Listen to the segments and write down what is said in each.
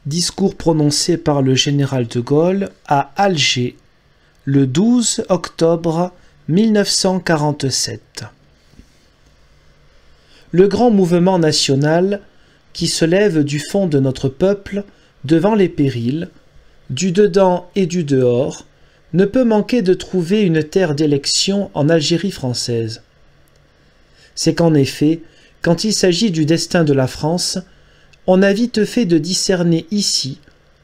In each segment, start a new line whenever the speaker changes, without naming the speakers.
Discours prononcé par le général de Gaulle à Alger, le 12 octobre 1947. Le grand mouvement national qui se lève du fond de notre peuple devant les périls, du dedans et du dehors, ne peut manquer de trouver une terre d'élection en Algérie française. C'est qu'en effet, quand il s'agit du destin de la France, on a vite fait de discerner ici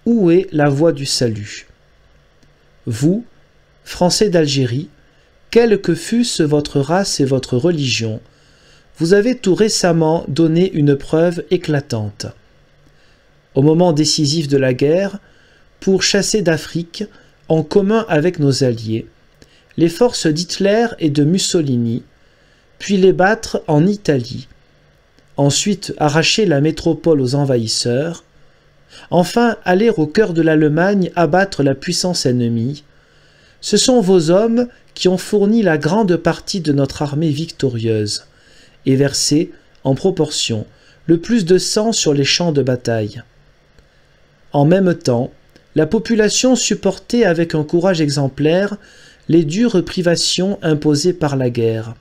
où est la voie du salut. Vous, Français d'Algérie, quelle que fût-ce votre race et votre religion, vous avez tout récemment donné une preuve éclatante. Au moment décisif de la guerre, pour chasser d'Afrique, en commun avec nos alliés, les forces d'Hitler et de Mussolini, puis les battre en Italie, ensuite arracher la métropole aux envahisseurs, enfin aller au cœur de l'Allemagne abattre la puissance ennemie, ce sont vos hommes qui ont fourni la grande partie de notre armée victorieuse et versé, en proportion, le plus de sang sur les champs de bataille. En même temps, la population supportait avec un courage exemplaire les dures privations imposées par la guerre.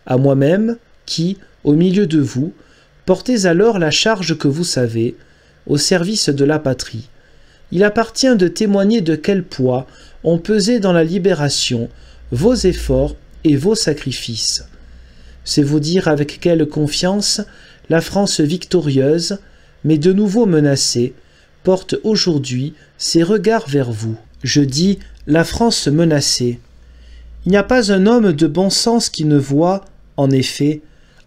À moi-même, qui, au milieu de vous, portez alors la charge que vous savez, au service de la patrie, il appartient de témoigner de quel poids ont pesé dans la libération vos efforts et vos sacrifices. C'est vous dire avec quelle confiance la France victorieuse, mais de nouveau menacée, porte aujourd'hui ses regards vers vous. Je dis la France menacée. Il n'y a pas un homme de bon sens qui ne voit, en effet,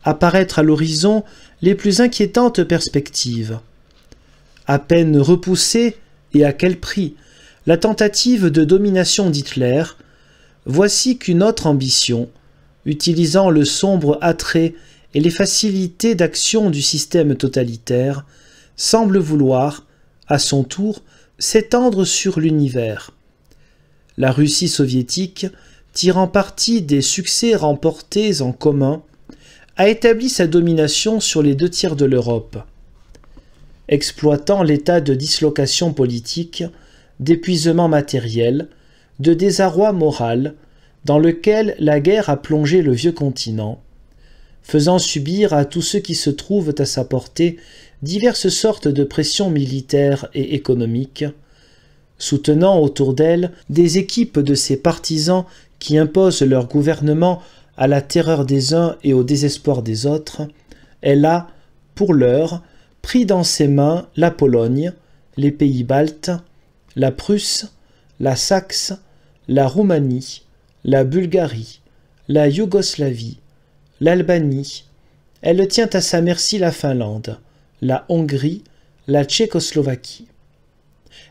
apparaître à l'horizon les plus inquiétantes perspectives. À peine repoussée, et à quel prix, la tentative de domination d'Hitler, voici qu'une autre ambition, utilisant le sombre attrait et les facilités d'action du système totalitaire, semble vouloir, à son tour, s'étendre sur l'univers. La Russie soviétique, tirant parti des succès remportés en commun, a établi sa domination sur les 2/3 de l'Europe. Exploitant l'état de dislocation politique, d'épuisement matériel, de désarroi moral, dans lequel la guerre a plongé le vieux continent, faisant subir à tous ceux qui se trouvent à sa portée diverses sortes de pressions militaires et économiques, soutenant autour d'elle des équipes de ses partisans qui imposent leur gouvernement à la terreur des uns et au désespoir des autres, elle a, pour l'heure, pris dans ses mains la Pologne, les pays baltes, la Prusse, la Saxe, la Roumanie, la Bulgarie, la Yougoslavie, l'Albanie, elle tient à sa merci la Finlande, la Hongrie, la Tchécoslovaquie.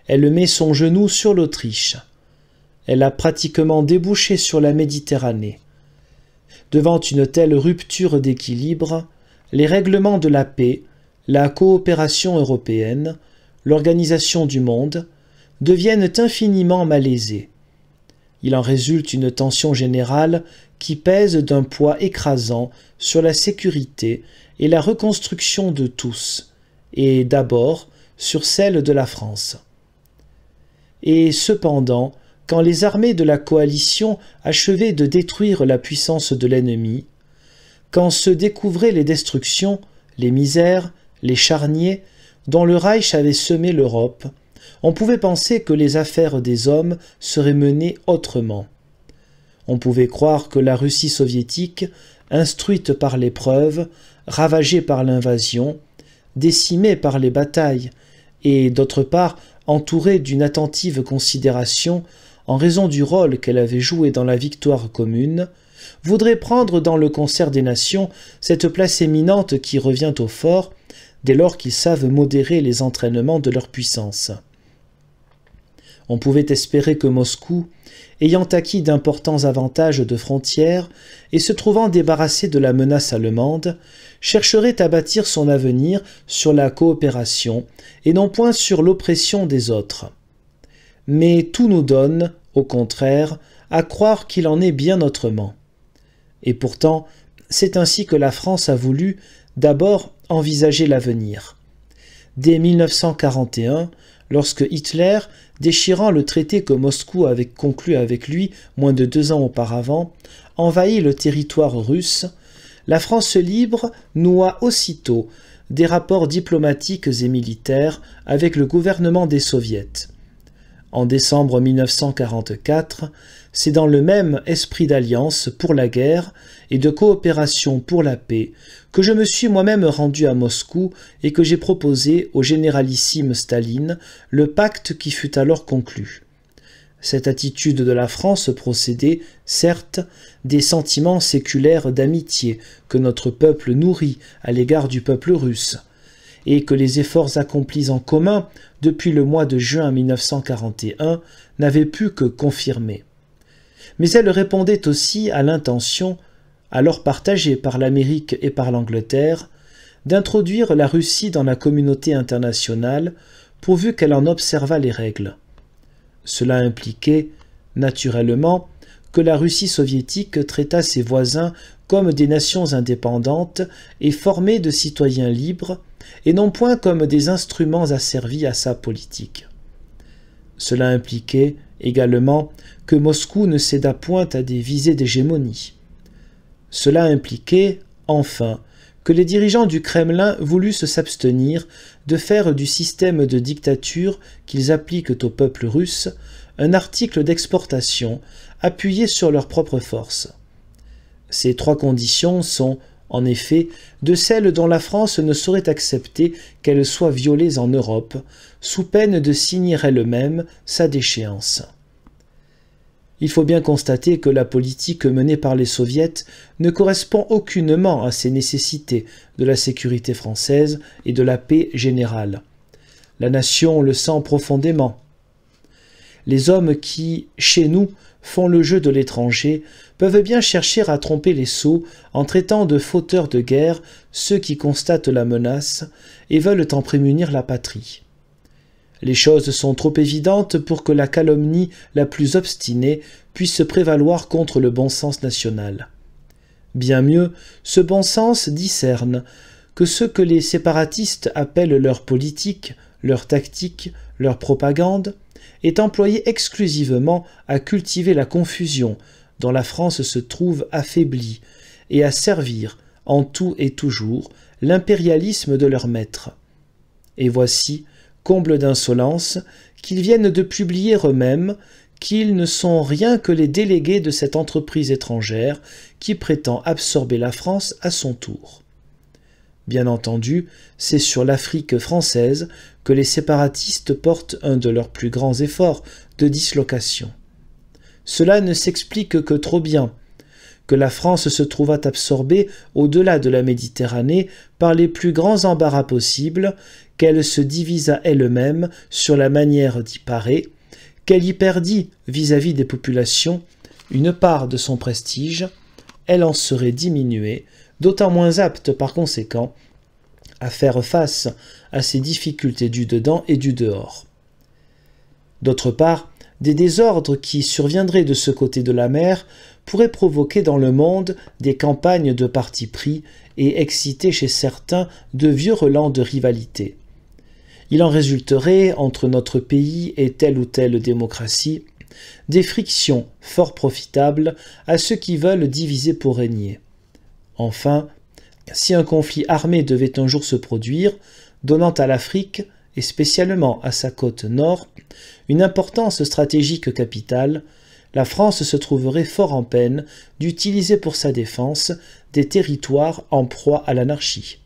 Elle met son genou sur l'Autriche. Elle a pratiquement débouché sur la Méditerranée. Devant une telle rupture d'équilibre, les règlements de la paix, la coopération européenne, l'organisation du monde, deviennent infiniment malaisés. Il en résulte une tension générale qui pèse d'un poids écrasant sur la sécurité et la reconstruction de tous, et d'abord sur celle de la France. Et cependant, quand les armées de la coalition achevaient de détruire la puissance de l'ennemi, quand se découvraient les destructions, les misères, les charniers dont le Reich avait semé l'Europe, on pouvait penser que les affaires des hommes seraient menées autrement. On pouvait croire que la Russie soviétique, instruite par l'épreuve, ravagée par l'invasion, décimée par les batailles, et d'autre part entourée d'une attentive considération en raison du rôle qu'elle avait joué dans la victoire commune, voudrait prendre dans le concert des nations cette place éminente qui revient aux forts, dès lors qu'ils savent modérer les entraînements de leur puissance. On pouvait espérer que Moscou, ayant acquis d'importants avantages de frontières et se trouvant débarrassé de la menace allemande, chercherait à bâtir son avenir sur la coopération et non point sur l'oppression des autres. Mais tout nous donne, au contraire, à croire qu'il en est bien autrement. Et pourtant, c'est ainsi que la France a voulu, d'abord, envisager l'avenir. Dès 1941, lorsque Hitler, déchirant le traité que Moscou avait conclu avec lui moins de 2 ans auparavant, envahit le territoire russe, la France libre noua aussitôt des rapports diplomatiques et militaires avec le gouvernement des Soviets. En décembre 1944, c'est dans le même esprit d'alliance pour la guerre et de coopération pour la paix que je me suis moi-même rendu à Moscou et que j'ai proposé au généralissime Staline le pacte qui fut alors conclu. Cette attitude de la France procédait, certes, des sentiments séculaires d'amitié que notre peuple nourrit à l'égard du peuple russe, et que les efforts accomplis en commun depuis le mois de juin 1941 n'avaient pu que confirmer. Mais elle répondait aussi à l'intention, alors partagée par l'Amérique et par l'Angleterre, d'introduire la Russie dans la communauté internationale pourvu qu'elle en observât les règles. Cela impliquait, naturellement, que la Russie soviétique traitât ses voisins comme des nations indépendantes et formées de citoyens libres, et non point comme des instruments asservis à sa politique. Cela impliquait également que Moscou ne cédât point à des visées d'hégémonie. Cela impliquait, enfin, que les dirigeants du Kremlin voulussent s'abstenir de faire du système de dictature qu'ils appliquent au peuple russe un article d'exportation appuyé sur leurs propres forces. Ces 3 conditions sont, en effet, de celles dont la France ne saurait accepter qu'elles soient violées en Europe, sous peine de signer elle-même sa déchéance. Il faut bien constater que la politique menée par les soviets ne correspond aucunement à ces nécessités de la sécurité française et de la paix générale. La nation le sent profondément. Les hommes qui, chez nous, font le jeu de l'étranger peuvent bien chercher à tromper les sots en traitant de fauteurs de guerre ceux qui constatent la menace et veulent en prémunir la patrie. Les choses sont trop évidentes pour que la calomnie la plus obstinée puisse se prévaloir contre le bon sens national. Bien mieux, ce bon sens discerne que ce que les séparatistes appellent leur politique, leur tactique, leur propagande, est employé exclusivement à cultiver la confusion dont la France se trouve affaiblie et à servir, en tout et toujours, l'impérialisme de leur maître. Et voici, comble d'insolence, qu'ils viennent de publier eux-mêmes qu'ils ne sont rien que les délégués de cette entreprise étrangère qui prétend absorber la France à son tour. Bien entendu, c'est sur l'Afrique française que les séparatistes portent un de leurs plus grands efforts de dislocation. Cela ne s'explique que trop bien, que la France se trouvât absorbée au-delà de la Méditerranée par les plus grands embarras possibles, qu'elle se divisa elle-même sur la manière d'y parer, qu'elle y perdit vis-à-vis des populations une part de son prestige, elle en serait diminuée, d'autant moins apte par conséquent à faire face à ces difficultés du dedans et du dehors. D'autre part, des désordres qui surviendraient de ce côté de la mer pourraient provoquer dans le monde des campagnes de parti pris et exciter chez certains de vieux relents de rivalité. Il en résulterait, entre notre pays et telle ou telle démocratie, des frictions fort profitables à ceux qui veulent diviser pour régner. Enfin, si un conflit armé devait un jour se produire, donnant à l'Afrique, et spécialement à sa côte nord, une importance stratégique capitale, la France se trouverait fort en peine d'utiliser pour sa défense des territoires en proie à l'anarchie.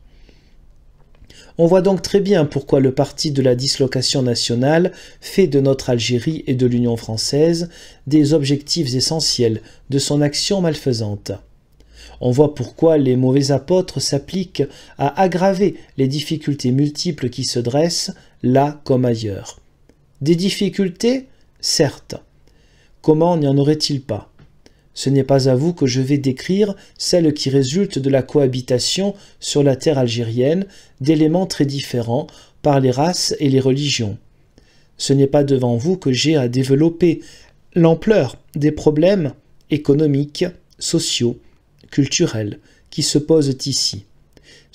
On voit donc très bien pourquoi le parti de la dislocation nationale fait de notre Algérie et de l'Union française des objectifs essentiels de son action malfaisante. On voit pourquoi les mauvais apôtres s'appliquent à aggraver les difficultés multiples qui se dressent, là comme ailleurs. Des difficultés, certes. Comment n'y en aurait-il pas ? Ce n'est pas à vous que je vais décrire celles qui résultent de la cohabitation sur la terre algérienne d'éléments très différents par les races et les religions. Ce n'est pas devant vous que j'ai à développer l'ampleur des problèmes économiques, sociaux, culturels qui se posent ici.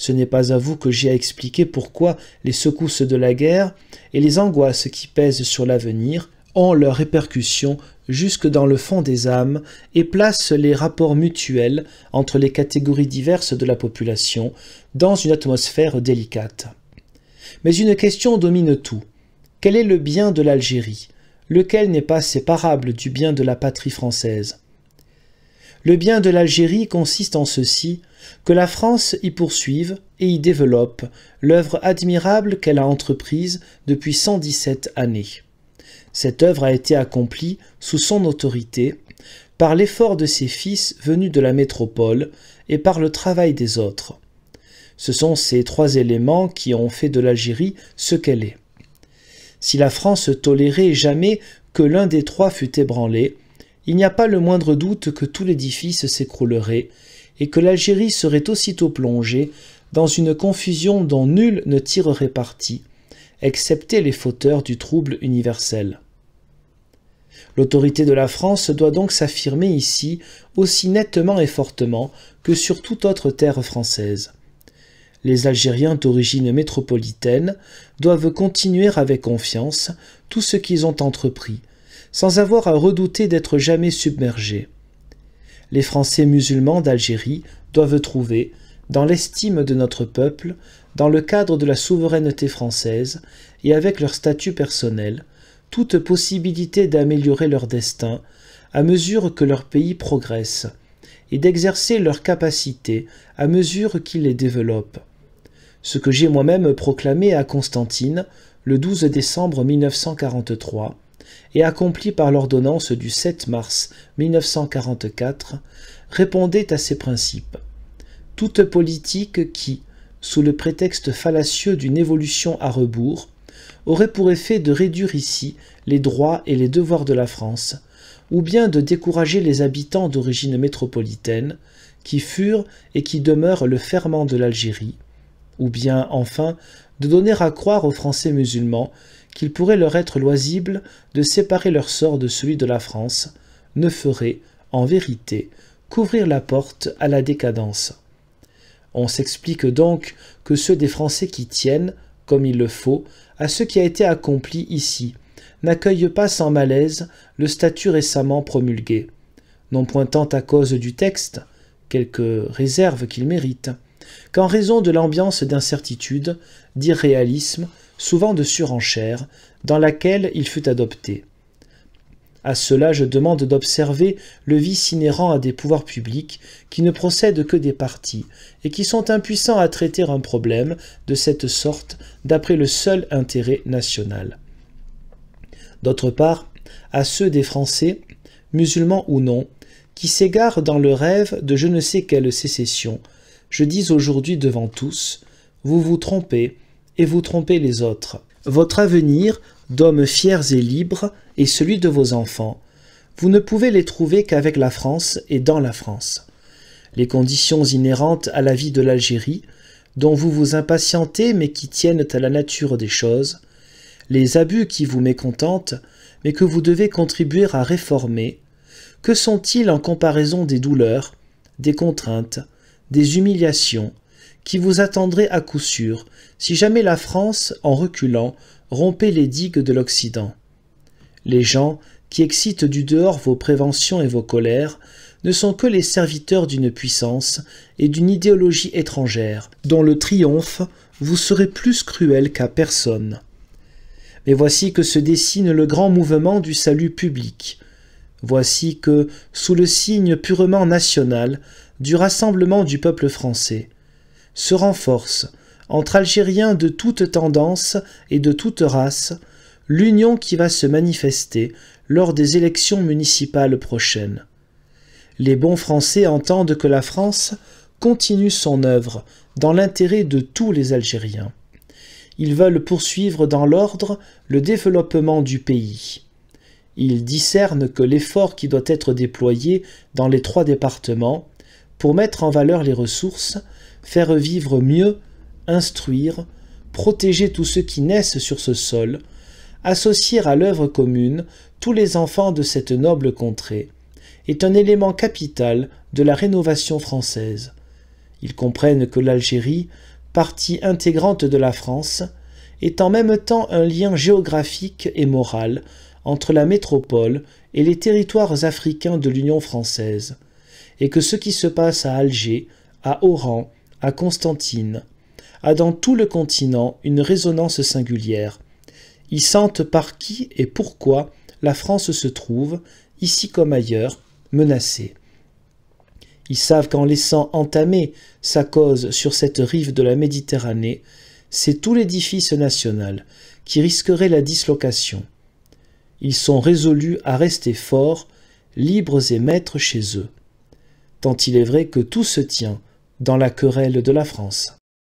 Ce n'est pas à vous que j'ai à expliquer pourquoi les secousses de la guerre et les angoisses qui pèsent sur l'avenir ont leurs répercussions jusque dans le fond des âmes et placent les rapports mutuels entre les catégories diverses de la population dans une atmosphère délicate. Mais une question domine tout. Quel est le bien de l'Algérie, lequel n'est pas séparable du bien de la patrie française? Le bien de l'Algérie consiste en ceci, que la France y poursuive et y développe l'œuvre admirable qu'elle a entreprise depuis 117 années. Cette œuvre a été accomplie sous son autorité, par l'effort de ses fils venus de la métropole et par le travail des autres. Ce sont ces trois éléments qui ont fait de l'Algérie ce qu'elle est. Si la France tolérait jamais que l'un des trois fût ébranlé, il n'y a pas le moindre doute que tout l'édifice s'écroulerait et que l'Algérie serait aussitôt plongée dans une confusion dont nul ne tirerait parti, excepté les fauteurs du trouble universel. L'autorité de la France doit donc s'affirmer ici aussi nettement et fortement que sur toute autre terre française. Les Algériens d'origine métropolitaine doivent continuer avec confiance tout ce qu'ils ont entrepris, sans avoir à redouter d'être jamais submergés. Les Français musulmans d'Algérie doivent trouver, dans l'estime de notre peuple, dans le cadre de la souveraineté française et avec leur statut personnel, toute possibilité d'améliorer leur destin à mesure que leur pays progresse et d'exercer leur capacité à mesure qu'ils les développent. Ce que j'ai moi-même proclamé à Constantine le 12 décembre 1943 et accompli par l'ordonnance du 7 mars 1944 répondait à ces principes. Toute politique qui, sous le prétexte fallacieux d'une évolution à rebours, aurait pour effet de réduire ici les droits et les devoirs de la France, ou bien de décourager les habitants d'origine métropolitaine, qui furent et qui demeurent le ferment de l'Algérie, ou bien, enfin, de donner à croire aux Français musulmans qu'il pourrait leur être loisible de séparer leur sort de celui de la France, ne ferait, en vérité, qu'ouvrir la porte à la décadence. On s'explique donc que ceux des Français qui tiennent, comme il le faut, à ce qui a été accompli ici, n'accueillent pas sans malaise le statut récemment promulgué, non pointant à cause du texte, quelques réserves qu'il mérite, qu'en raison de l'ambiance d'incertitude, d'irréalisme, souvent de surenchère, dans laquelle il fut adopté. À cela, je demande d'observer le vice inhérent à des pouvoirs publics qui ne procèdent que des partis et qui sont impuissants à traiter un problème de cette sorte d'après le seul intérêt national. D'autre part, à ceux des Français, musulmans ou non, qui s'égarent dans le rêve de je ne sais quelle sécession, je dis aujourd'hui devant tous, vous vous trompez et vous trompez les autres. Votre avenir, d'hommes fiers et libres, et celui de vos enfants, vous ne pouvez les trouver qu'avec la France et dans la France. Les conditions inhérentes à la vie de l'Algérie, dont vous vous impatientez mais qui tiennent à la nature des choses, les abus qui vous mécontentent, mais que vous devez contribuer à réformer, que sont-ils en comparaison des douleurs, des contraintes, des humiliations, qui vous attendraient à coup sûr, si jamais la France, en reculant, rompait les digues de l'Occident. Les gens qui excitent du dehors vos préventions et vos colères ne sont que les serviteurs d'une puissance et d'une idéologie étrangère, dont le triomphe vous serait plus cruel qu'à personne. Mais voici que se dessine le grand mouvement du salut public. Voici que, sous le signe purement national du rassemblement du peuple français, se renforce, entre Algériens de toute tendance et de toute race, l'union qui va se manifester lors des élections municipales prochaines. Les bons Français entendent que la France continue son œuvre dans l'intérêt de tous les Algériens. Ils veulent poursuivre dans l'ordre le développement du pays. Ils discernent que l'effort qui doit être déployé dans les 3 départements pour mettre en valeur les ressources, faire vivre mieux, instruire, protéger tous ceux qui naissent sur ce sol, associer à l'œuvre commune tous les enfants de cette noble contrée, est un élément capital de la rénovation française. Ils comprennent que l'Algérie, partie intégrante de la France, est en même temps un lien géographique et moral entre la métropole et les territoires africains de l'Union française, et que ce qui se passe à Alger, à Oran, à Constantine, a dans tout le continent une résonance singulière. Ils sentent par qui et pourquoi la France se trouve, ici comme ailleurs, menacée. Ils savent qu'en laissant entamer sa cause sur cette rive de la Méditerranée, c'est tout l'édifice national qui risquerait la dislocation. Ils sont résolus à rester forts, libres et maîtres chez eux. Tant il est vrai que tout se tient dans la querelle de la France.